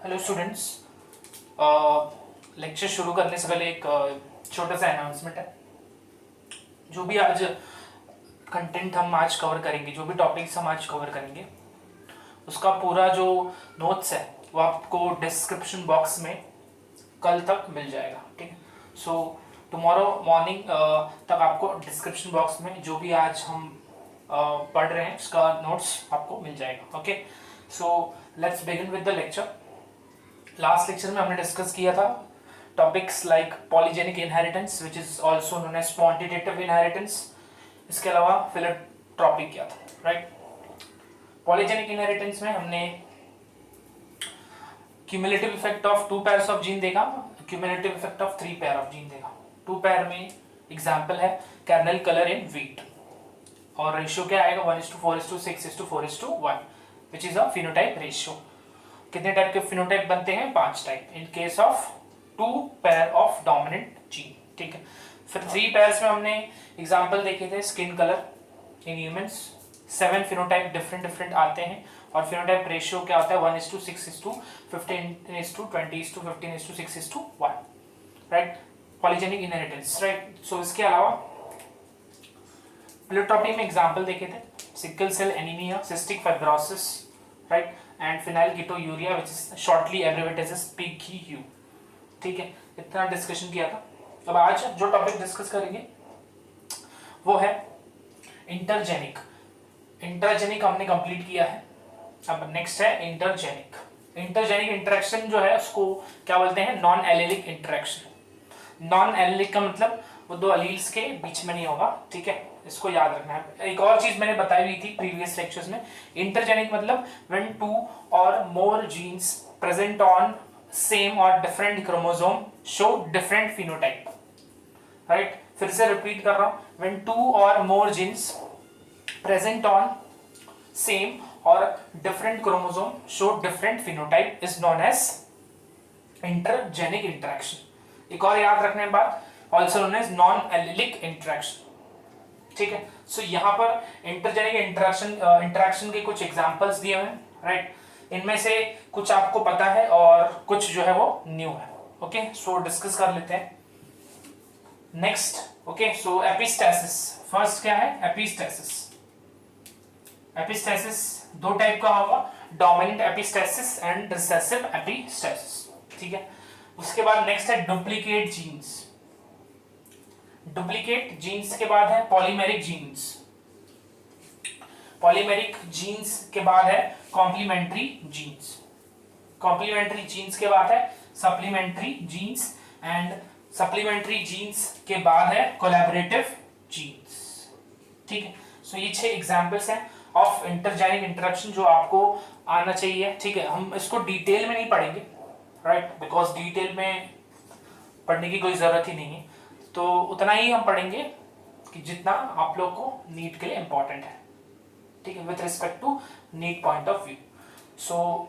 Hello students. Lecture शुरू करने से पहले एक छोटा सा अनाउंसमेंट है। जो भी आज कंटेंट हम आज कवर करेंगे, जो भी टॉपिक्स हम आज कवर करेंगे, उसका पूरा जो नोट्स है वो आपको डिस्क्रिप्शन बॉक्स में कल तक मिल जाएगा। ठीक है, सो टुमारो मॉर्निंग तक आपको डिस्क्रिप्शन बॉक्स में जो भी आज हम पढ़ रहे हैं उसका नोट्स आपको मिल जाएगा। Okay, so let's begin with the lecture. Last lecture में हमने डिस्कस किया था topics like polygenic inheritance which is also known as quantitative inheritance. इसके अलावा फिलोट्रॉपी किया था, राइट। पॉलीजेनिक इनहेरिटेंस में हमने cumulative effect of 2 pairs of gene देखा, cumulative effect of 3 pair of gene देखा। 2 पेयर में एग्जांपल है कर्नल कलर इन व्हीट, और रेशियो क्या आएगा 1:4:6:4:1 which is a phenotype ratio. कितने टाइप के फिनोटाइप बनते हैं? 5 type in case of 2 pair of dominant gene. ठीक है, फिर 3 पेयर्स में हमने एग्जांपल देखे थे skin colour in humans. 7 phenotype different आते हैं, और फिनोटाइप रेशियो क्या होता है 1:6:15:20:15:6:1, right. Polygenic inheritance, right. So इसके अलावा फिलोट्रॉपी में एग्जांपल देखे थे sickle cell anaemia, cystic fibrosis, right, and phenylketonuria which is shortly abbreviated as PKU। ठीक है, इतना डिस्कशन किया था। अब आज जो टॉपिक डिस्कस करेंगे वो है इंटरजेनिक। इंटरजेनिक हमने कंप्लीट किया है, अब नेक्स्ट है इंटरजेनिक। इंटरजेनिक इंटरेक्शन जो है उसको क्या बोलते हैं? Non allelic interaction. Non allylic का मतलब वो 2 अलील्स के बीच में नहीं होगा। ठीक है, इसको याद रखना है। एक और चीज मैंने बताई हुई थी प्रीवियस लेक्चर्स में, इंटरजेनिक मतलब when 2 or more genes present on same or different chromosome show different phenotype, right. फिर से रिपीट कर रहा हूं, when 2 or more genes present on same or different chromosome show different phenotype is known as intergenic interaction. एक और याद रखने की बात, also known as non allelic interaction. ठीक है, सो यहाँ पर इंटरजेनिक इंटरेक्शन के कुछ एग्जांपल्स दिए हुए हैं, राइट। इनमें से कुछ आपको पता है और कुछ जो है वो न्यू है। ओके, सो डिस्कस कर लेते हैं नेक्स्ट। ओके, सो एपिस्टेसिस फर्स्ट क्या है? एपिस्टेसिस। एपिस्टेसिस 2 टाइप का होगा, dominant epistasis and recessive epistasis. ठीक है, उसके बाद नेक्स्ट है डुप्लीकेट जीन्स। डुप्लीकेट जीन्स के बाद है पॉलीमेरिक जीन्स। पॉलीमेरिक जीन्स के बाद है कॉम्प्लीमेंट्री जीन्स। कॉम्प्लीमेंट्री जीन्स के बाद है supplementary genes, and supplementary genes के बाद है कोलैबोरेटिव जीन्स। ठीक है, सो ये 6 एग्जांपल्स हैं ऑफ इंटरजेनिक इंटरेक्शन जो आपको आना चाहिए। ठीक है, हम इसको डिटेल में नहीं पढ़ेंगे, राइट, बिकॉज डिटेल में पढ़ने की कोई जरूरत ही नहीं है। तो उतना ही हम पढ़ेंगे कि जितना आप लोग को नीट के लिए इंपॉर्टेंट है। ठीक है, with respect to NEET point of view. So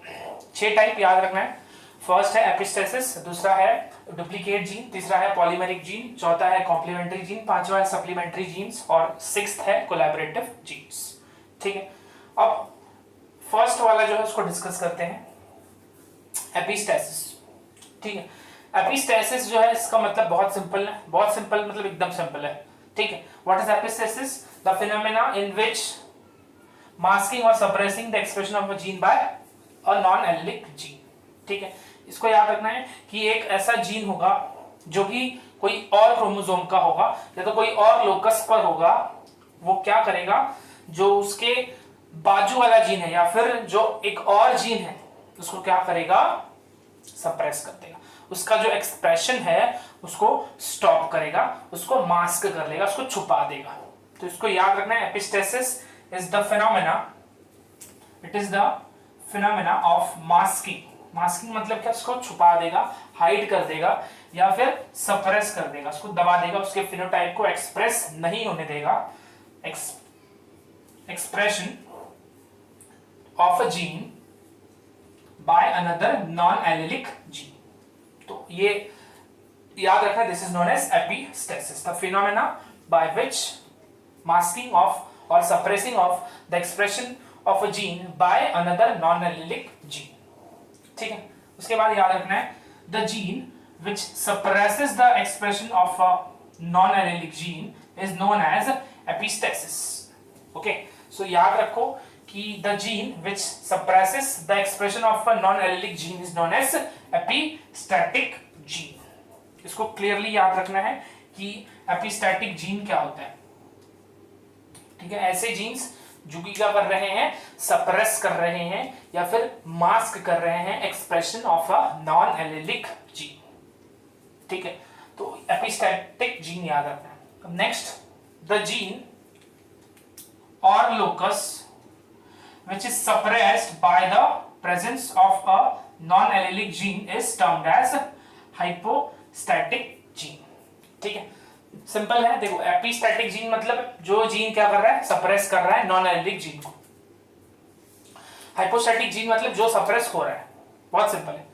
6 type याद रखना है। फर्स्ट है एपिस्टेसिस, दूसरा है डुप्लीकेट जीन, तीसरा है पॉलीमेरिक जीन, चौथा है कॉम्प्लीमेंट्री जीन, पांचवा है सप्लीमेंट्री जीन्स, और 6th है कोलैबोरेटिव जीन्स। ठीक है, अब फर्स्ट वाला जो है उसको डिस्कस करते हैं, एपिस्टेसिस। ठीक है, एपिस्टेसिस जो है इसका मतलब बहुत सिंपल है, बहुत सिंपल मतलब एकदम सिंपल है। ठीक है, what is epistasis? The phenomena in which masking और suppressing the expression of a gene by a non allelic gene. ठीक है, इसको याद रखना है कि एक ऐसा जीन होगा जो कि कोई और क्रोमोसोम का होगा या तो कोई और लोकस पर होगा, वो क्या करेगा, जो उसके बाजू वाला जीन है या फिर जो एक और जीन है उसको क्या करेगा, सप्रेस कर देगा। उसका जो एक्सप्रेशन है उसको स्टॉप करेगा, उसको मास्क कर लेगा, उसको छुपा देगा। तो इसको याद रखना है, epistasis is the phenomena, it is the phenomena of masking. Masking मतलब क्या? उसको छुपा देगा, हाइड कर देगा, या फिर सप्रेस कर देगा, उसको दबा देगा, उसके फिनोटाइप को एक्सप्रेस नहीं होने देगा। Expression of a gene by another non allelic gene. तो ये याद रखना, this is known as epistasis, the phenomena by which masking of और suppressing of the expression of a gene by another non-allelic gene. ठीक है, उसके बाद याद रखना है the gene which suppresses the expression of a non-allelic gene is known as epistasis. Okay, so याद रखो कि the gene which suppresses the expression of a non-allelic gene is known as epistatic gene. इसको clearly याद रखना है कि epistatic gene क्या होता है। ठीक है, ऐसे जीन्स जो कि क्या कर रहे हैं, सप्रेस कर रहे हैं या फिर मास्क कर रहे हैं expression of a non allylic gene. ठीक है, तो एपिस्टैटिक जीन याद रखना है। नेक्स्ट, द जीन और locus which is suppressed by the presence of a non-allelic gene is termed as hypostatic gene. ठीक है, सिंपल है। देखो, एपिस्टैटिक जीन मतलब जो जीन क्या कर रहा है, सप्रेस कर रहा है नॉन एलेलिक जीन को। हाइपोस्टैटिक जीन मतलब जो सप्रेस हो रहा है। बहुत सिंपल है,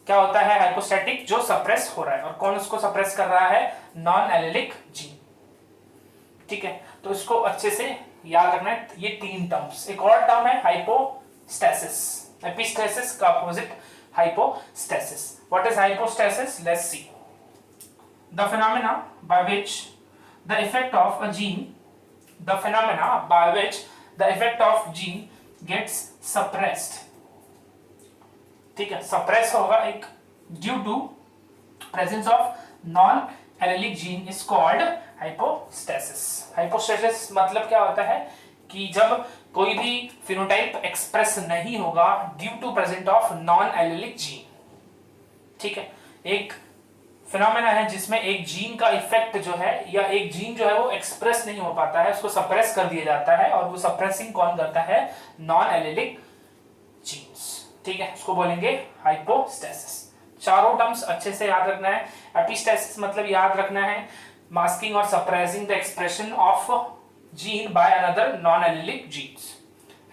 क्या होता है हाइपोस्टैटिक, जो सप्रेस हो रहा है। और कौन उसको सप्रेस कर रहा है, नॉन एलेलिक जीन। ठीक है, तो इसको अच्छे से याद रखना है, ये तीन टर्म्स। एक और टर्म है हाइपोस्टैसिस। एपिस्टैसिस का opposite hypostasis. What is hypostasis, let's see. The phenomena by which the effect of a gene, the phenomena by which the effect of gene gets suppressed. ठीक है, suppress होगा एक due to presence of non-allelic gene is called hypostasis. Hypostasis मतलब क्या होता है कि जब कोई भी phenotype express नहीं होगा due to presence of non-allelic gene। ठीक है, एक फिनोमेना है जिसमें एक जीन का इफेक्ट जो है या एक जीन जो है वो एक्सप्रेस नहीं हो पाता है, उसको सप्रेस कर दिया जाता है। और वो सप्रेसिंग कौन करता है, नॉन एलेलिक जीन्स। ठीक है, उसको बोलेंगे हाइपोस्टैसिस। चारों टर्म्स अच्छे से याद रखना है। एपिस्टैसिस मतलब याद रखना है मास्किंग और suppressing the expression of gene by another non allelic genes.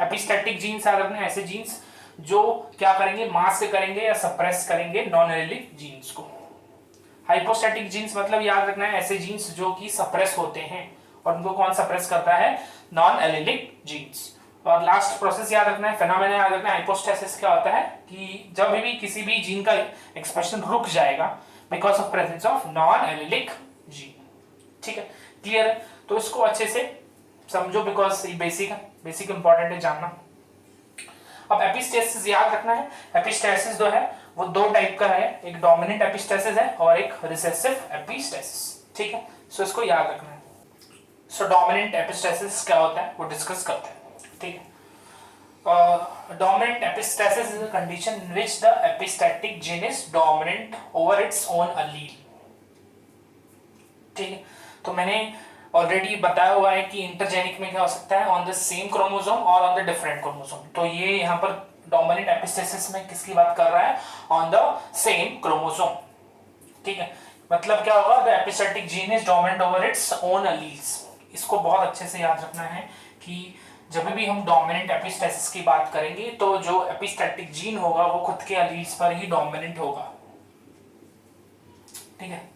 Epistatic genes याद रखना है ऐसे जीन्स जो क्या करेंगे, मास्क करेंगे या सप्रेस करेंगे नॉन एलेलिक जीन्स को। हाइपोस्टैटिक जीन्स मतलब याद रखना है ऐसे जीन्स जो कि सप्रेस होते हैं। और उनको कौन सप्रेस करता है, नॉन एलेलिक जीन्स। और लास्ट प्रोसेस याद रखना है, फेनोमेना याद रखना है। हाइपोस्टैसिस क्या होता है कि जब भी किसी भी जीन का एक्सप्रेशन रुक जाएगा because of presence of non allylic gene. ठीक है, क्लियर है? तो इसको अच्छे से समझो बिकॉज ये बेसिक इंपॉर्टेंट है जानना। अब एपिस्टैसिस याद रखना है। एपिस्टैसिस जो है वो दो टाइप का है, एक डोमिनेंट एपिस्टैसिस है और एक रिसेसिव एपिस्टैसिस। ठीक है, सो इसको याद रखना है। सो डोमिनेंट एपिस्टैसिस क्या होता है वो डिस्कस करते हैं। ठीक है, dominant epistasis is a condition in which the epistatic gene is dominant over its own allele. ठीक है, तो मैंने ऑलरेडी बताया हुआ है कि इंटरजेनिक में क्या हो सकता है, ऑन द सेम क्रोमोसोम और ऑन द डिफरेंट क्रोमोसोम। तो ये यहाँ पर डोमिनेंट एपिस्टैसिस में किसकी बात कर रहा है, ऑन द सेम क्रोमोसोम। ठीक है, मतलब क्या होगा, the epistatic gene is dominant over its own alleles. इसको बहुत अच्छे से याद रखना है कि जब भी हम डोमिनेंट एपिस्टैसिस की बात करेंगे तो जो एपिस्टैटिक जीन होगा वो खुद के अलील्स पर ही डोमिनेंट होगा। ठीक है,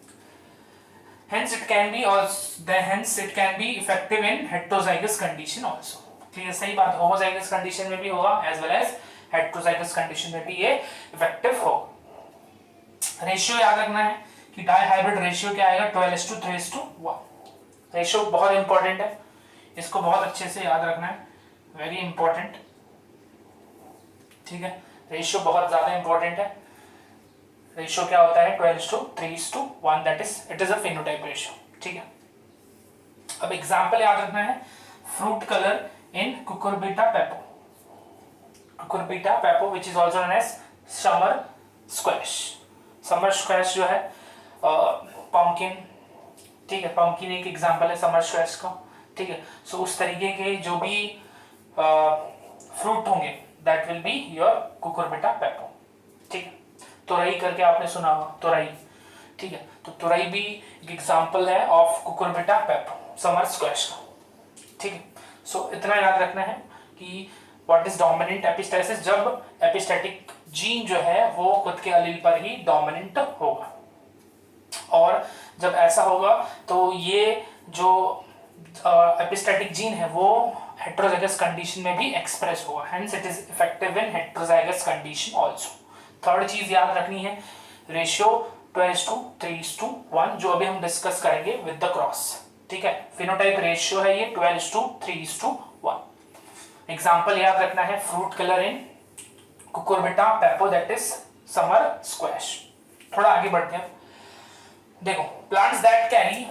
hence it can be effective in heterozygous condition also। Clear, सही बात, होमोजाइगस कंडीशन में भी होगा as well as heterozygous condition में भी ये इफेक्टिव होगा। रेशियो याद रखना है कि डाई हाइब्रिड रेशियो क्या आएगा, 12:3:1। रेशियो बहुत इंपॉर्टेंट है, इसको बहुत अच्छे से याद रखना है, वेरी इंपॉर्टेंट। ठीक है, रेशियो बहुत ज्यादा इंपॉर्टेंट है। रेशियो क्या होता है, 12:3:1, that is it is a phenotype ratio. ठीक है, अब एग्जांपल याद रखना है, fruit colour in Cucurbita pepo. Cucurbita pepo which is also known as summer squash. Summer squash जो है पंपकिन। ठीक है, पंपकिन एक एग्जांपल है समर स्क्वैश का। ठीक है, सो उस तरीके के जो भी फ्रूट होंगे that will be your Cucurbita pepo. ठीक है, तुरई करके आपने सुना होगा, तुरई। ठीक है, तो तुरई भी एक एग्जांपल है ऑफ कुकुरबिटा पेपो, समर स्क्वैश का। ठीक है, सो इतना याद रखना है कि व्हाट इज डोमिनेंट एपिस्टैसिस, जब एपिस्टैटिक जीन जो है वो खुद के अलील पर ही डोमिनेंट होगा। और जब ऐसा होगा तो ये जो एपिस्टैटिक जीन है वो हेटेरोजाइगस कंडीशन में भी एक्सप्रेस होगा, hence it is effective in heterozygous condition also. Third चीज याद रखनी है, रेशियो 12:3:1, जो अभी हम डिस्कस करेंगे विद द क्रॉस। ठीक है, फिनोटाइप रेशियो है ये 12:3:1। एग्जाम्पल याद रखना है, fruit colour in Cucurbita pepo that is summer squash. थोड़ा आगे बढ़ते हैं, देखो plants that carry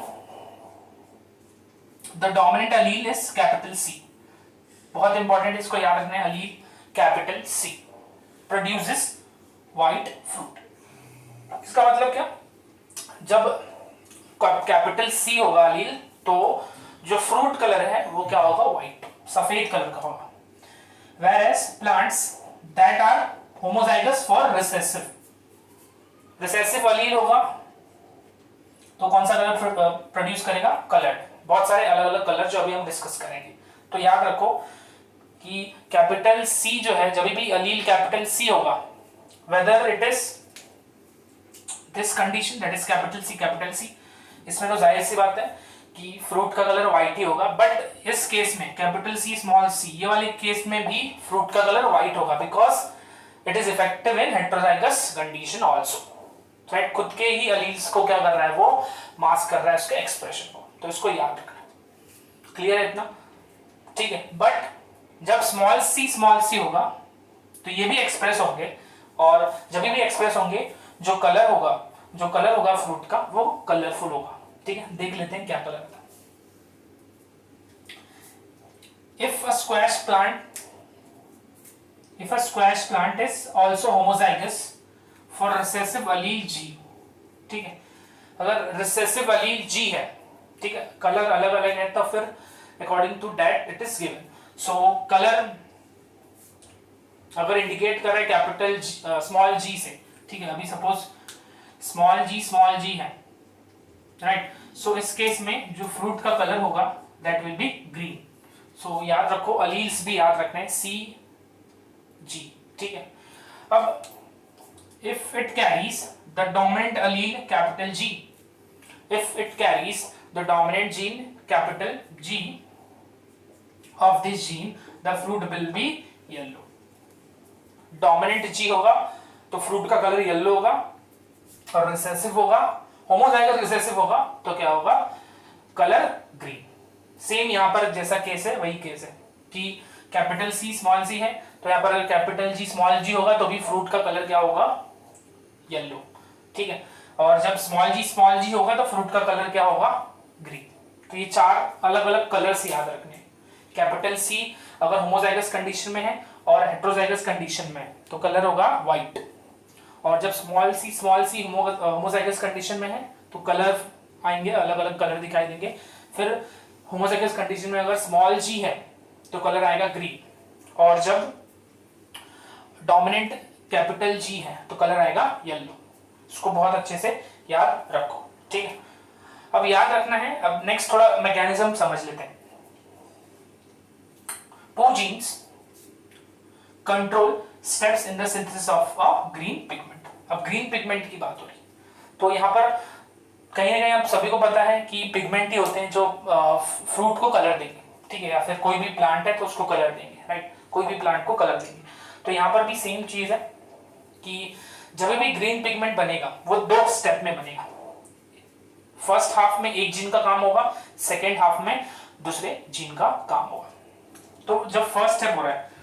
the dominant allele is capital C, बहुत इंपॉर्टेंट, इसको याद रखना है, allele capital C produces white fruit. इसका मतलब क्या, जब कैपिटल सी होगा अलील तो जो फ्रूट कलर है वो क्या होगा, व्हाइट, सफेद कलर का होगा। whereas plants that are homozygous for recessive अलील होगा तो कौन सा कलर प्रोड्यूस करेगा, कलर्ड, बहुत सारे अलग अलग कलर जो अभी हम डिस्कस करेंगे। तो याद रखो कि कैपिटल सी जो है, जब भी अलील कैपिटल सी होगा, whether it is this condition that is capital C, इसमें तो जाहिर सी बात है कि फ्रूट का कलर व्हाइट ही होगा, बट इस केस में कैपिटल सी स्मॉल सी, ये वाले केस में भी फ्रूट का कलर व्हाइट होगा, because it is effective in heterozygous condition also. Right, खुद के ही अलील्स को क्या कर रहा है, वो मास्क कर रहा है उसके एक्सप्रेशन को, तो इसको याद रखना। क्लियर है इतना? ठीक है, बट जब स्मॉल सी होगा तो ये भी एक्सप्रेस होंगे, और जब भी एक्सप्रेस होंगे जो कलर होगा फ्रूट का वो कलरफुल होगा। ठीक है, देख लेते हैं क्या कलर था। If a squash plant is also homozygous for recessive allele G, ठीक है, अगर recessive allele G है, ठीक है, कलर अलग अलग है, तो फिर according to that it is given. So colour अगर इंडिकेट कर रहा है कैपिटल स्मॉल जी से, ठीक है, अभी सपोज स्मॉल जी है, राइट, सो इस केस में जो फ्रूट का कलर होगा दैट विल बी ग्रीन। सो याद रखो, अलील्स भी याद रखना है, सी जी। ठीक है, अब if it carries the dominant allele capital G, if it carries the dominant gene capital G of this gene the fruit will be yellow. Dominant G होगा तो फ्रूट का कलर येलो होगा, और रिसेसिव होगा, होमोजाइगस रिसेसिव होगा तो क्या होगा, कलर ग्रीन। सेम यहां पर जैसा केस है वही केस है कि कैपिटल सी स्मॉल सी है, तो यहां पर अगर कैपिटल जी स्मॉल जी होगा तो भी फ्रूट का कलर क्या होगा, येलो। ठीक है, और जब स्मॉल जी होगा तो फ्रूट का कलर क्या होगा, ग्रीन। तो ये चार अलग अलग कलर्स याद रखने। कैपिटल सी अगर होमोजाइगस कंडीशन में है और हेटेरोजाइगस कंडीशन में तो कलर होगा व्हाइट, और जब स्मॉल सी होमोजाइगस कंडीशन में है तो कलर आएंगे, अलग अलग कलर दिखाई देंगे। फिर होमोजाइगस कंडीशन में अगर स्मॉल जी है तो कलर आएगा ग्रीन, और जब डोमिनेंट कैपिटल जी है तो कलर आएगा येलो। इसको बहुत अच्छे से याद रखो। ठीक है, अब याद रखना है, अब नेक्स्ट थोड़ा मैकेनिज्म समझ लेते हैं। Two genes control steps in the synthesis of a green pigment. अब ग्रीन पिगमेंट की बात हो रही, तो यहाँ पर कहीं ना कहीं आप सभी को पता है कि पिगमेंट ही होते हैं जो फ्रूट को कलर देंगे। ठीक है, या फिर कोई भी प्लांट है तो उसको कलर देंगे, राइट, कोई भी प्लांट को कलर देंगे। तो यहाँ पर भी सेम चीज है कि जब भी ग्रीन पिगमेंट बनेगा वो दो स्टेप में बनेगा। फर्स्ट हाफ में एक जीन का काम होगा, सेकेंड हाफ में दूसरे जीन का काम होगा। तो जब फर्स्ट स्टेप हो रहा है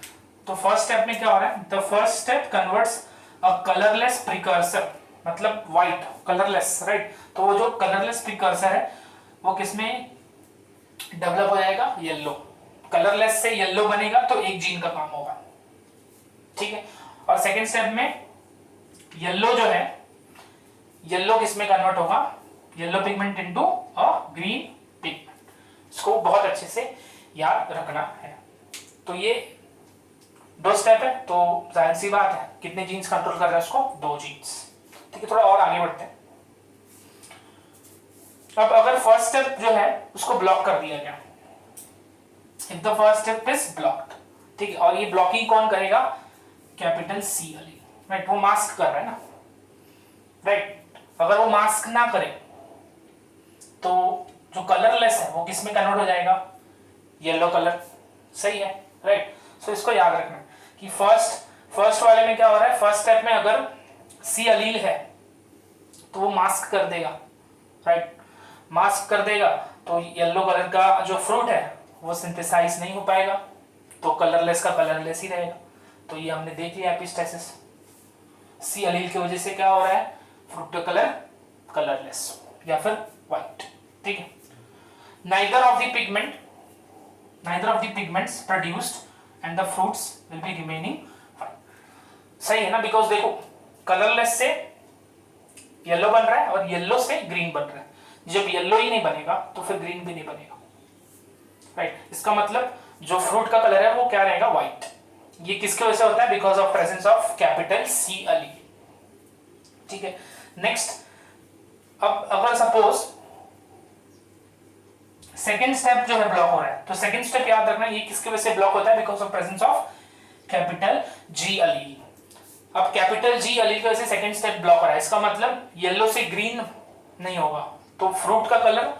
तो फर्स्ट स्टेप में क्या हो रहा है, the first step converts a colourless precursor, मतलब व्हाइट कलरलेस, राइट। तो वो जो कलरलेस प्रिकर्सर है वो किसमें डेवलप हो जाएगा, येलो। कलरलेस से येलो बनेगा तो एक जीन का काम होगा। ठीक है, और सेकेंड स्टेप में येलो जो है, येलो किसमें कन्वर्ट होगा, yellow pigment into a green pigment. इसको बहुत अच्छे से याद रखना है। तो ये दो स्टेप है, तो जाहिर सी बात है कितने जीन्स कंट्रोल कर रहे हैं उसको, दो जीन्स। ठीक है, थोड़ा और आगे बढ़ते हैं। अब अगर फर्स्ट स्टेप जो है उसको ब्लॉक कर दिया गया, if the first step is blocked, ठीक है, और ये ब्लॉकिंग कौन करेगा, कैपिटल सी वाली, राइट, वो मास्क कर रहा है ना, राइट। अगर वो मास्क ना करे तो जो कलरलेस है वो किस में कन्वर्ट हो जाएगा, येलो कलर। सही है, राइट। सो इसको याद रखना कि फर्स्ट वाले में क्या हो रहा है, फर्स्ट स्टेप में अगर सी अलील है तो वो मास्क कर देगा, राइट, मास्क कर देगा, तो येलो कलर का जो फ्रूट है वो सिंथेसाइज नहीं हो पाएगा, तो कलरलेस का कलरलेस ही रहेगा। तो ये हमने देख लिया एपिस्टेसिस, सी अलील की वजह से क्या हो रहा है, फ्रूट का कलर कलरलेस या फिर व्हाइट, ठीक है। Neither of the pigments produced and the fruits will be remaining white, सही है ना, बिकॉज देखो कलरलेस से येलो बन रहा है और येलो से ग्रीन बन रहा है, जब येलो ही नहीं बनेगा तो फिर ग्रीन भी नहीं बनेगा, राइट। इसका मतलब जो फ्रूट का कलर है वो क्या रहेगा, व्हाइट। ये किसके वजह से होता है, because of presence of capital C allele, ठीक है। नेक्स्ट, अब अगर सपोज सेकेंड स्टेप जो है ब्लॉक हो रहा है, तो सेकेंड स्टेप याद रखना ये किसके वजह से ब्लॉक होता है, because of presence of capital G allele. अब कैपिटल जी अलील की वजह से सेकेंड स्टेप ब्लॉक हो रहा है, इसका मतलब येलो से ग्रीन नहीं होगा, तो फ्रूट का कलर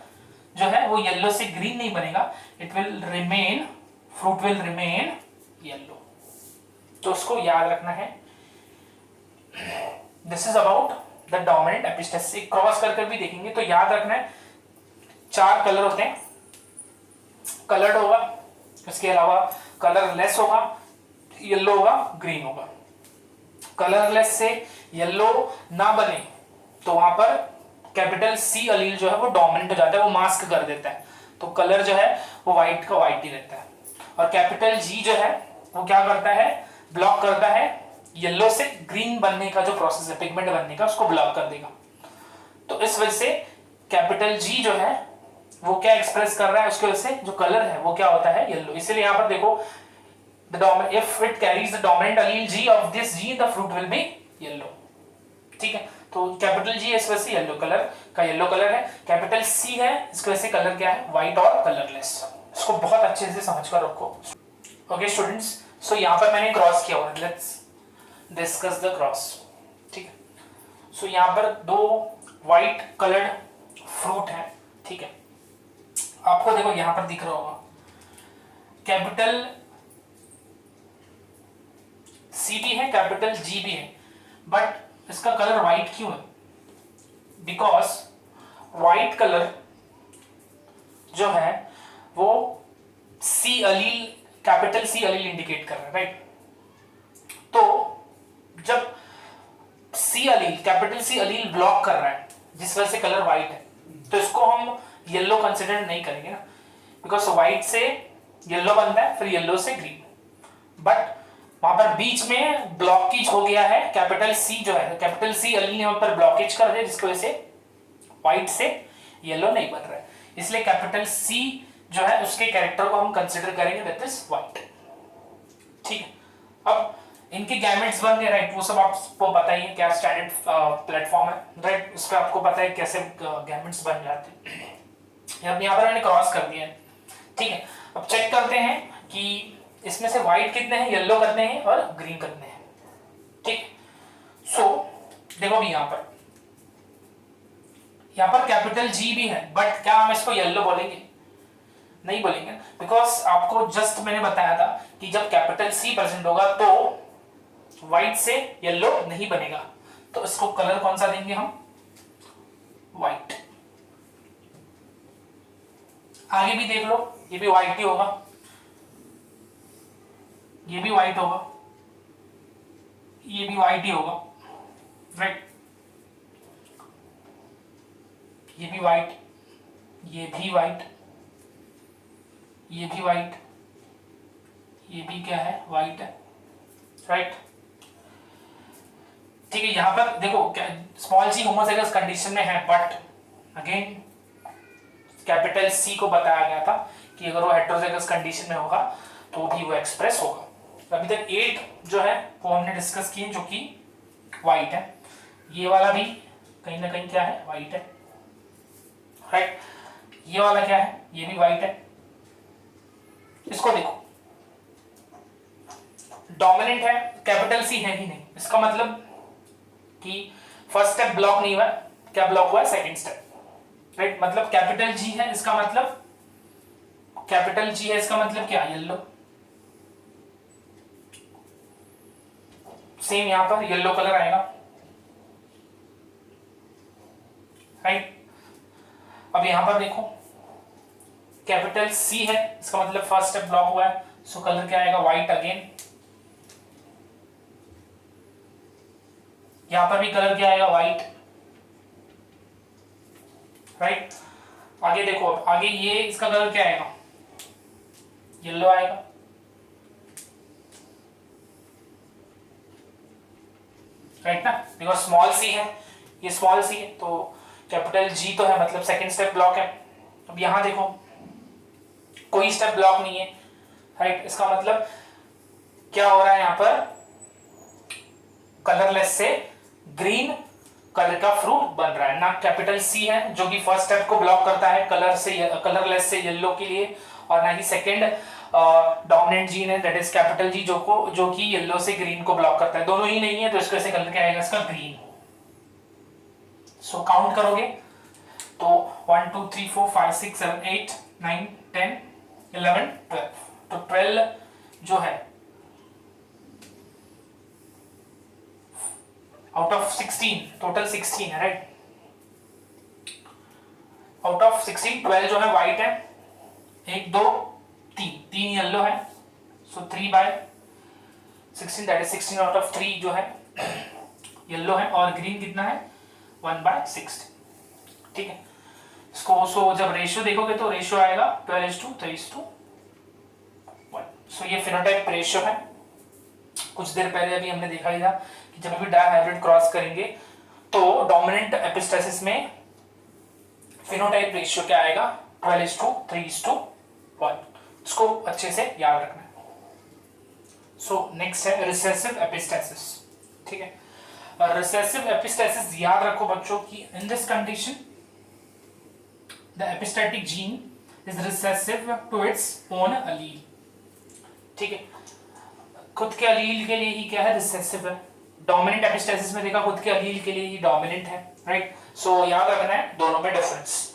जो है वो येलो से ग्रीन नहीं बनेगा, फ्रूट विल रिमेन येलो। तो उसको याद रखना है। This is about the dominant epistasis. Cross कर भी देखेंगे तो याद रखना है 4 कलर होते हैं, कलर्ड होगा, इसके अलावा कलरलेस होगा, येलो होगा, ग्रीन होगा। कलरलेस से येलो ना बने तो वहां पर कैपिटल सी अलील जो है वो डोमिनेंट हो जाता है, वो मास्क कर देता है, तो कलर जो है वो व्हाइट का व्हाइट ही रहता है। और कैपिटल जी जो है वो क्या करता है, ब्लॉक करता है येलो से ग्रीन बनने का जो प्रोसेस है, पिगमेंट बनने का, उसको ब्लॉक कर देगा। तो इस वजह से कैपिटल जी जो है वो क्या एक्सप्रेस कर रहा है, उसकी वजह से जो कलर है वो क्या होता है, येलो। इसलिए यहां पर देखो if it carries the dominant allele G of this gene, the fruit will be yellow, ठीक है। तो कैपिटल जी इस वजह से येलो कलर का येलो कलर है, कैपिटल सी है इसकी वजह से कलर क्या है, व्हाइट और कलरलेस। इसको बहुत अच्छे से समझ कर रखो। ओके स्टूडेंट्स, सो यहाँ पर मैंने क्रॉस किया हुआ है, लेट्स डिस्कस द क्रॉस, ठीक है। सो यहाँ पर 2 व्हाइट कलर्ड फ्रूट है, ठीक है। आपको देखो यहाँ पर दिख रहा होगा कैपिटल सी भी है, कैपिटल जी भी है, बट इसका कलर व्हाइट क्यों है, बिकॉज व्हाइट कलर जो है वो सी अलील, कैपिटल सी अलील इंडिकेट कर रहा है, राइट। तो जब सी अलील, कैपिटल सी अलील ब्लॉक कर रहा है जिस वजह से कलर व्हाइट है, तो इसको हम येलो कंसिडर नहीं करेंगे ना, बिकॉज व्हाइट से येलो बनता है, फिर येलो से ग्रीन, बट वहां पर बीच में ब्लॉकेज हो गया है, कैपिटल सी जो है, कैपिटल सी अलील ने वहां पर ब्लॉकेज कर दिया जिसकी वजह से व्हाइट से येलो नहीं बन रहा है, इसलिए कैपिटल सी जो है उसके कैरेक्टर को हम कंसिडर करेंगे दैट इज व्हाइट, ठीक है। अब इनके गैमेट्स बन गए, राइट, वो सब आपको बताइए क्या स्टैंडर्ड प्लेटफॉर्म है, राइट, उस पर आपको पता है कैसे गैमेट्स बन जाते हैं। अब यहाँ पर मैंने क्रॉस कर दिया है, ठीक है। अब चेक करते हैं कि इसमें से व्हाइट कितने हैं, येलो कितने हैं और ग्रीन कितने हैं, ठीक। सो देखो भी यहाँ पर कैपिटल जी भी है, बट क्या हम इसको येलो बोलेंगे, नहीं बोलेंगे, बिकॉज आपको जस्ट मैंने बताया था कि जब कैपिटल सी प्रेजेंट होगा तो व्हाइट से येलो नहीं बनेगा, तो इसको कलर कौन सा देंगे हम, व्हाइट। आगे भी देख लो, ये भी व्हाइट ही होगा, ये भी व्हाइट होगा, ये भी व्हाइट ही होगा, राइट, ये भी व्हाइट, ये भी व्हाइट, ये भी व्हाइट, ये भी क्या है, व्हाइट है, राइट, ठीक है। यहां पर देखो स्मॉल जी होमोजाइगस कंडीशन में है, बट अगेन कैपिटल सी को बताया गया था कि अगर वो हेटेरोजाइगस कंडीशन में होगा तो भी वो एक्सप्रेस होगा। अभी तक 8 जो है वो हमने डिस्कस किए जो कि व्हाइट है, ये वाला भी कहीं ना कहीं क्या है, व्हाइट है, राइट, ये वाला क्या है, ये भी व्हाइट है। इसको देखो डोमिनेंट है, कैपिटल सी है ही नहीं, इसका मतलब कि फर्स्ट स्टेप ब्लॉक नहीं हुआ, क्या ब्लॉक हुआ है, सेकंड स्टेप, राइट। मतलब कैपिटल जी है, इसका मतलब कैपिटल जी है, इसका मतलब क्या, येलो, सेम यहाँ पर येलो कलर आएगा, राइट। अब यहाँ पर देखो कैपिटल सी है, इसका मतलब फर्स्ट स्टेप ब्लॉक हुआ है, सो कलर क्या आएगा, व्हाइट अगेन। यहां पर भी कलर क्या आएगा, व्हाइट, राइट। आगे देखो, अब आगे ये इसका कलर क्या आएगा, येलो आएगा, राइट ना, बिकॉज स्मॉल सी है, ये स्मॉल सी है, तो कैपिटल जी तो है, मतलब सेकंड स्टेप ब्लॉक है। अब यहां देखो कोई स्टेप ब्लॉक नहीं है, राइट। इसका मतलब क्या हो रहा है, यहां पर कलरलेस से ग्रीन कलर का फ्रूट बन रहा है ना। कैपिटल सी है जो कि फर्स्ट स्टेप को ब्लॉक करता है कलरलेस से येलो के लिए, और ना ही सेकंड डोमिनेंट जीन है दैट इज कैपिटल जी जो कि येलो से ग्रीन को ब्लॉक करता है। दोनों ही नहीं है तो इसका से कलर क्या आएगा, इसका ग्रीन। सो काउंट करोगे तो 1 2 3 4 5 6 7 8 9 10 11 12, तो 12 जो है आउट ऑफ 16, टोटल 16 है, राइट। आउट ऑफ 16 12 जो है व्हाइट है, 1 2 3 येलो है, so 3 by 16 that is 16 out of 3 जो है येलो है, और ग्रीन कितना है 1 बाय 60, ठीक है। इसको सो जब रेशियो देखोगे तो रेशियो आएगा 12:3:1। सो ये फिनोटाइप रेशियो है। कुछ देर पहले अभी हमने देखा ही था कि जब भी डायहाइब्रिड क्रॉस करेंगे तो डोमिनेंट एपिस्टेसिस में फिनोटाइप रेशियो क्या आएगा, 12:3:1। इसको अच्छे से याद रखना है। सो नेक्स्ट है रिसेसिव एपिस्टेसिस, ठीक है। रिसेसिव एपिस्टेसिस याद रखो बच्चों की in this condition the epistatic gene is recessive to its own allele, ठीक है। खुद के अलील के लिए ही क्या है, रिसेसिव है। डोमिनेंट एपिस्टेसिस में देखा खुद के अलील के लिए ही डोमिनेंट है, राइट। सो याद रखना है दोनों में डिफरेंस।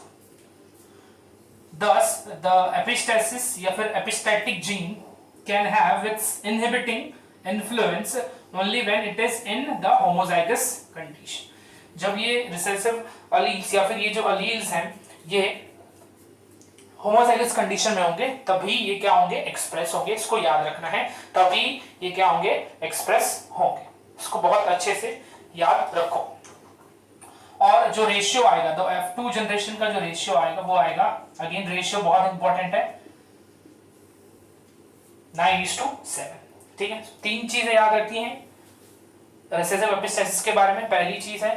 Thus, the epistasis या फिर epistatic gene can have its inhibiting influence only when it is in the homozygous condition. जब ये recessive alleles या फिर ये जो alleles हैं ये homozygous condition में होंगे तभी ये क्या होंगे, एक्सप्रेस होंगे। इसको याद रखना है, तभी ये क्या होंगे, एक्सप्रेस होंगे। इसको बहुत अच्छे से याद रखो। और जो रेशियो आएगा तो F2 जनरेशन का जो रेशियो आएगा वो आएगा, अगेन रेशियो बहुत इंपॉर्टेंट है, 9:7, ठीक है। तीन चीजें याद रखती हैं रिसेसिव एपिस्टेसिस के बारे में। पहली चीज है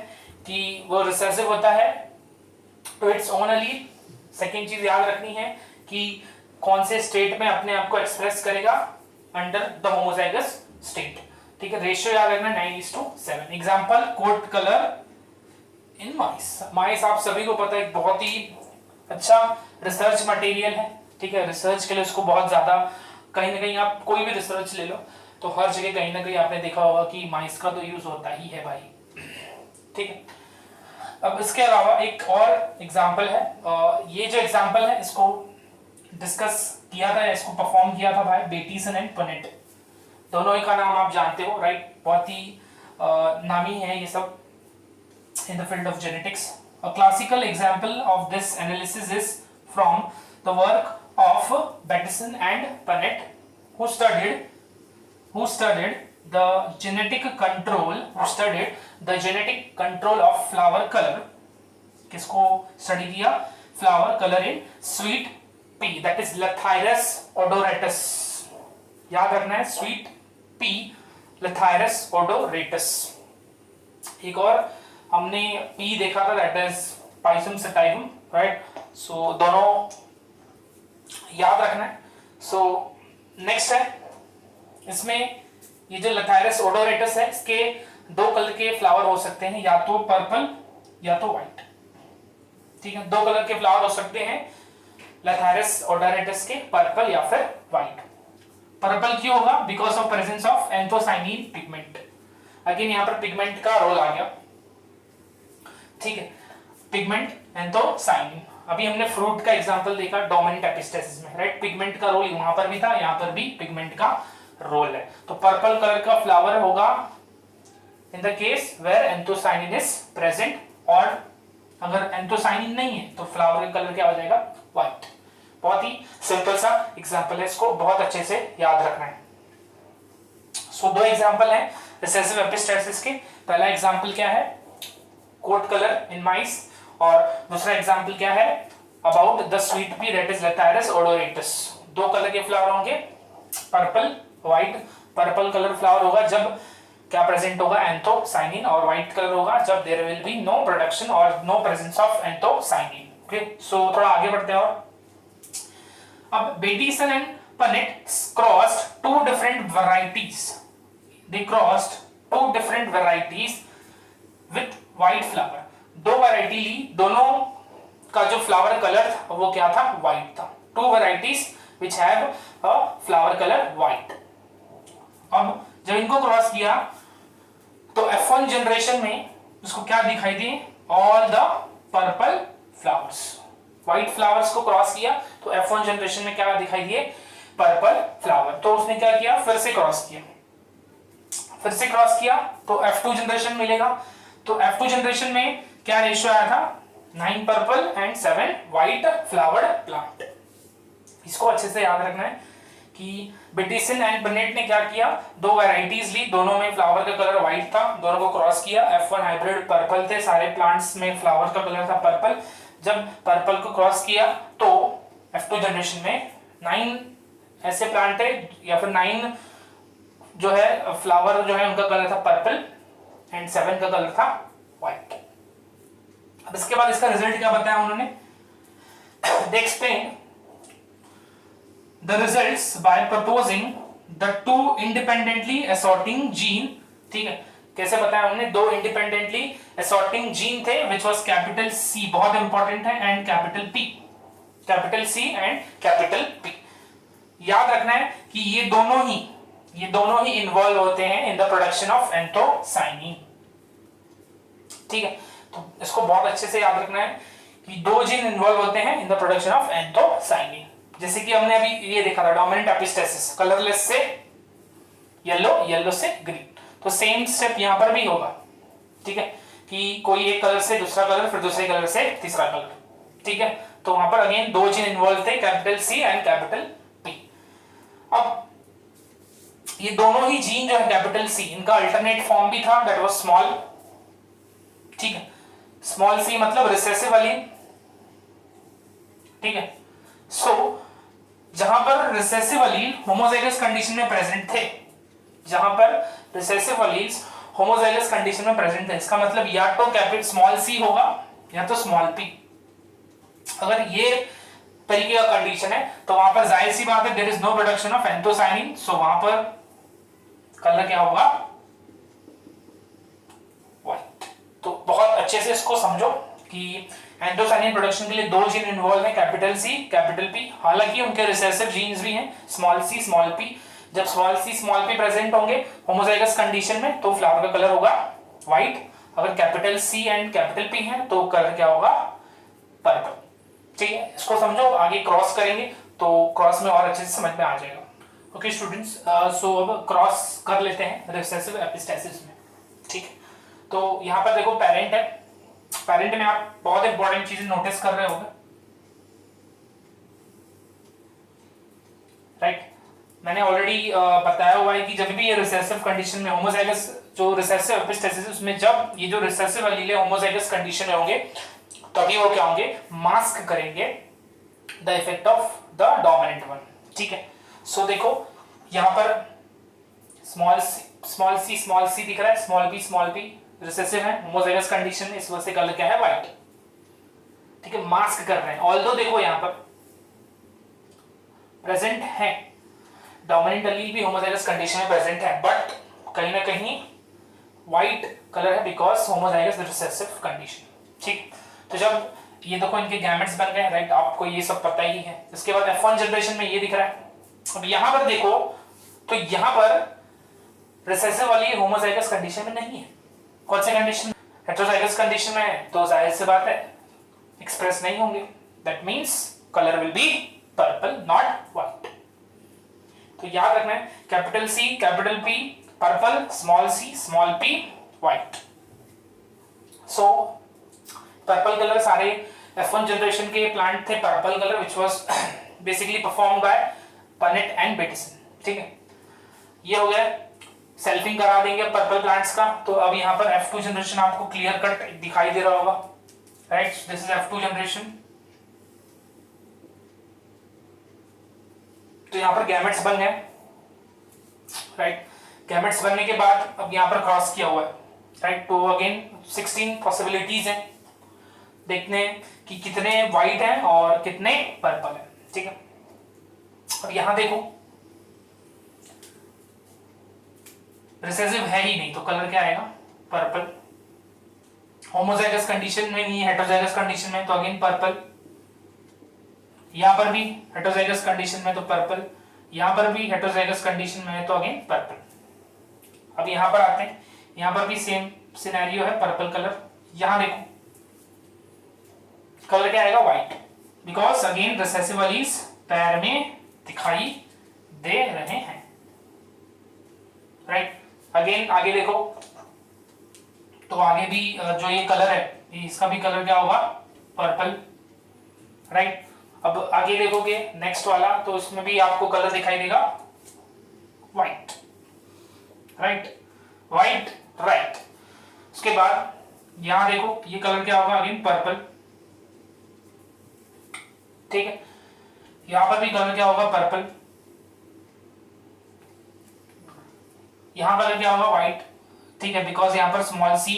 कि वो रिसेसिव होता है to its own Aleel. Second चीज याद रखनी है कि कौन से स्टेट में अपने आप को एक्सप्रेस करेगा, अंडर द होमोजाइगस स्टेट, ठीक है। रेशियो याद रखना 9:7। एग्जांपल कोट कलर इन माइस आप सभी को पता है बहुत ही अच्छा रिसर्च मटेरियल है, ठीक है। रिसर्च के लिए उसको बहुत ज्यादा, कहीं ना कहीं आप कोई भी रिसर्च ले लो तो हर जगह कहीं ना कहीं आपने देखा होगा कि माइस का तो यूज होता ही है भाई, ठीक है। अब इसके अलावा एक और एग्जाम्पल है, ये जो एग्जाम्पल है इसको डिस्कस किया था, इसको परफॉर्म किया था भाई बेटीसन एंड पनेट, दोनों ही का नाम आप जानते हो, राइट। बहुत ही नामी है ये सब in the field of genetics. A classical example of this analysis is from the work of Bateson and Punnett, who studied the genetic control of flower color. किसको स्टडी किया, flower colour in sweet pea, that is Lathyrus odoratus। याद रखना है sweet pea, Lathyrus odoratus। एक और हमने pea देखा था that is Pisum sativum, right. So दोनों याद रखना है। सो नेक्स्ट है, इसमें ये जो Lathyrus odoratus है इसके दो कलर के फ्लावर हो सकते हैं, या तो पर्पल या तो व्हाइट, ठीक है। दो कलर के फ्लावर हो सकते हैं Lathyrus odoratus के, पर्पल या फिर व्हाइट। पर्पल क्यों होगा, because of presence of anthocyanin pigment. Again यहाँ पर पिगमेंट का रोल आ गया, ठीक है। पिगमेंट एंथोसाइनिन, अभी हमने फ्रूट का एग्जांपल देखा डोमिनेंट एपिस्टेसिस में, राइट। पिगमेंट का रोल वहां पर भी था, यहाँ पर भी पिगमेंट का रोल है। तो पर्पल कलर का फ्लावर होगा in the case where anthocyanin is present, और अगर एंथोसाइनिन नहीं है तो फ्लावर का कलर क्या हो जाएगा, व्हाइट। बहुत ही सिंपल सा एग्जांपल है, इसको बहुत अच्छे से याद रखना है। सो दो एग्जांपल हैं रिसेसिव एपिस्टेसिस के। पहला एग्जांपल क्या है, कोट कलर इन माइस, और दूसरा एग्जांपल क्या है, about the sweet pea that is Lathyrus odoratus. दो कलर के फ्लावर होंगे, purple white. Purple colour flower होगा जब क्या प्रेजेंट होगा, एंथोसाइनिन, और व्हाइट कलर होगा जब there will be no production और no presence of anthocyanin. Okay, so थोड़ा आगे बढ़ते हैं। और अब Bateson and Punnett crossed two different varieties, they crossed two different varieties with white flower. दो वैरायटी ली, दोनों का जो फ्लावर कलर था वो क्या था, व्हाइट था। Two varieties which have a flower colour white. अब जब इनको क्रॉस किया तो F1 जनरेशन में उसको क्या दिखाई दिए, all the purple flowers. White flowers को क्रॉस किया तो F1 जनरेशन में क्या दिखाई दिए, पर्पल फ्लावर। तो उसने क्या किया, फिर से क्रॉस किया, फिर से क्रॉस किया तो F2 जनरेशन मिलेगा। तो F2 जनरेशन में क्या रेशियो आया था, 9 purple and 7 white flowered plant. इसको अच्छे से याद रखना है कि बेटिसन एंड बनेट ने क्या किया, दो वैरायटीज ली, दोनों में फ्लावर का कलर व्हाइट था, दोनों को क्रॉस किया। F1 हाइब्रिड पर्पल थे, सारे प्लांट्स में फ्लावर का कलर था पर्पल। जब पर्पल को क्रॉस किया तो F2 जनरेशन में 9 ऐसे प्लांट थे, या फिर 9 जो है फ्लावर जो है उनका कलर था पर्पल एंड 7 का कलर था व्हाइट। अब इसके बाद इसका रिजल्ट क्या बताया उन्होंने, they explain the results by proposing the two independently assorting gene। ठीक है, कैसे बताया उन्होंने, दो independently assorting gene थे which was capital C, बहुत इंपॉर्टेंट है, and capital P, capital C and capital P। याद रखना है कि ये दोनों ही इन्वॉल्व होते हैं in the production of anthocyanin. ठीक है, तो इसको बहुत अच्छे से याद रखना है कि दो जीन इन्वॉल्व होते हैं in the production of anthocyanin. जैसे कि हमने अभी ये देखा था, डोमिनेंट एपिस्टेसिस, कलरलेस से येलो, येलो से ग्रीन। तो सेम स्टेप यहां पर भी होगा। ठीक है, कि कोई एक कलर से दूसरा कलर, फिर दूसरे कलर से तीसरा कलर। ठीक है, तो वहां पर अगेन दो जीन इन्वॉल्व थे, capital C and capital P. अब ये दोनों ही जीन जो है कैपिटल सी, इनका अल्टरनेट फॉर्म भी था, दैट वाज स्मॉल। ठीक है, स्मॉल सी मतलब रिसेसिव एलील। ठीक है, सो जहां पर रिसेसिव एलील होमोजाइगस कंडीशन में प्रेजेंट थे, जहां पर रिसेसिव एलील्स होमोजाइगस कंडीशन में प्रेजेंट थे, इसका मतलब या तो कैपिटल स्मॉल सी होगा या तो स्मॉल पी। अगर ये तरीके का कंडीशन है तो वहां पर जाहिर सी बात है there is no production of anthocyanin, so वहां पर कलर क्या होगा, व्हाइट। तो बहुत अच्छे से इसको समझो कि एंथोसाइनिन प्रोडक्शन के लिए दो जीन इन्वॉल्व हैं, कैपिटल सी कैपिटल पी। हालांकि उनके रिसेसिव जीन्स भी हैं, स्मॉल सी स्मॉल पी। जब small C small P present होंगे होमोजाइगस कंडीशन में तो फ्लावर का कलर होगा व्हाइट। अगर capital C and capital P है तो कलर क्या होगा, पर्पल। ठीक है, इसको समझो, आगे क्रॉस करेंगे तो क्रॉस में और अच्छे से समझ में आ जाएगा। ओके स्टूडेंट्स, सो अब क्रॉस कर लेते हैं रिसेसिव एपिस्टेसिस में। ठीक है, तो यहाँ पर देखो पेरेंट है, पेरेंट में आप बहुत इंपॉर्टेंट चीजें नोटिस कर रहे होंगे, राइट। मैंने ऑलरेडी बताया हुआ है कि जब भी ये रिसेसिव कंडीशन में होमोजाइगस जो रिसेसिव एपिस्टेसिस उसमें जब ये जो रिसेसिव एलील होमोजाइगस कंडीशन में होंगे तभी वो क्या होंगे, मास्क करेंगे the effect of the dominant one. ठीक है, सो देखो यहां पर स्मॉल सी दिख रहा है, स्मॉल पी रिसेसिव है होमोजाइगस कंडीशन में, इस वजह से कलर क्या है, व्हाइट। ठीक है, मास्क कर रहे हैं। ऑल्दो देखो यहां पर प्रेजेंट है, डोमिनेंट एलील भी होमोजाइगस कंडीशन में प्रेजेंट है, बट कहीं ना कहीं व्हाइट कलर है बिकॉज होमोजाइगस रिसेसिव कंडीशन। ठीक, तो जब ये देखो इनके गैमेट्स बन गए, राइट, आपको ये सब पता ही है। इसके बाद F1 जनरेशन में ये दिख रहा है। अब यहां पर देखो तो यहां पर रिसेसिव वाली होमोजाइगस कंडीशन में नहीं है। कौन सी कंडीशन, हेटेरोजाइगस कंडीशन में है, तो जाहिर सी बात है एक्सप्रेस नहीं होंगे, that means colour will be purple not white. तो याद रखना है capital C capital P purple, small C small P white. So purple colour सारे F1 जनरेशन के प्लांट थे purple colour which was basically performed by Punnett and Bateson. ठीक है, ये हो गया. सेल्फिंग करा देंगे पर्पल प्लांट्स का. तो अब यहाँ पर F2 जनरेशन आपको क्लियर कट दिखाई दे रहा होगा. Right, this is F2 generation. तो यहाँ पर गैमेट्स बन गए. राइट, गैमेट्स बनने के बाद अब यहाँ पर क्रॉस किया हुआ है. राइट, तो अगेन 16 पॉसिबिलिटीज हैं देखने कि कितने व्हाइट हैं और कितने पर्पल हैं. ठीक है, अब यहां देखो रिसेसिव है ही नहीं तो कलर क्या आएगा? पर्पल. होमोजाइगस कंडीशन में नहीं है, हेटेरोजाइगस कंडीशन में तो अगेन पर्पल. यहां पर भी हेटेरोजाइगस कंडीशन में तो पर्पल. यहां पर भी हेटेरोजाइगस कंडीशन में है तो अगेन पर्पल. अब यहां पर आते हैं, यहां पर भी सेम सिनेरियो है, पर्पल कलर. यहां देखो कलर क्या आएगा? White, because again recessive alleles पैर में दिखाई दे रहे हैं. राइट, अगेन आगे देखो तो आगे भी जो ये कलर है इसका भी कलर क्या होगा? पर्पल. राइट, अब आगे देखोगे नेक्स्ट वाला तो इसमें भी आपको कलर दिखाई देगा व्हाइट. Right, white. राइट, उसके बाद यहां देखो ये कलर क्या होगा? Again purple. ठीक है, यहां पर भी कलर क्या होगा? पर्पल. यहां कलर क्या होगा? व्हाइट. ठीक है, बिकॉज यहां पर small see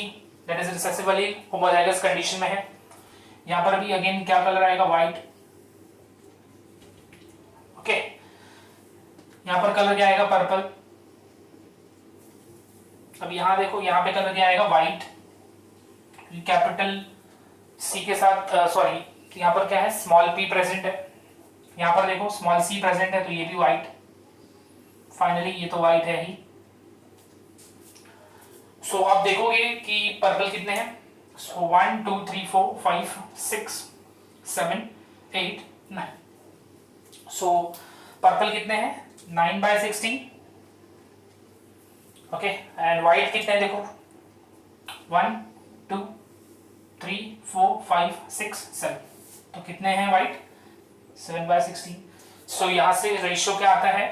that is recessive allele homozygous condition में है. यहां पर भी अगेन क्या कलर आएगा? व्हाइट. ओके, यहां पर कलर क्या आएगा? पर्पल. अब यहां देखो यहां पे कलर क्या आएगा? व्हाइट. कैपिटल सी के साथ सॉरी यहां पर क्या है? स्मॉल पी प्रेजेंट है. यहां पर देखो स्मॉल सी प्रेजेंट है तो ये भी व्हाइट. फाइनली ये तो व्हाइट है ही. सो आप देखोगे कि पर्पल कितने हैं? सो 1 2 3 4 5 6 7 8 9. सो पर्पल कितने हैं? 9/16. ओके, एंड व्हाइट कितने हैं? देखो 1 2 3 4 5 6 7. तो कितने हैं व्हाइट? 7/16. सो यहां से रेशियो क्या आता है?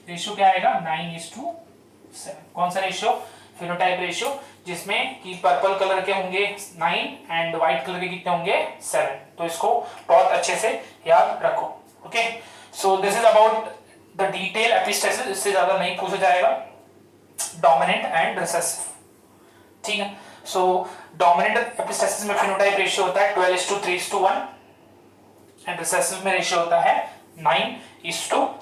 रेशियो क्या आएगा? 9:7. कौन सा रेशियो? फिनोटाइप रेशियो, जिसमें कि पर्पल कलर के होंगे 9 एंड व्हाइट कलर के कितने होंगे? 7. तो इसको बहुत अच्छे से याद रखो. Okay, so this is about the detail epistasis. इससे ज्यादा नहीं पूछा जाएगा. Dominant and recessive. ठीक है, सो डोमिनेंट एपिस्टेसिस में फिनोटाइप रेशियो होता है 12:3:1 एंड रिसेसिव में रेशियो होता है 9:7.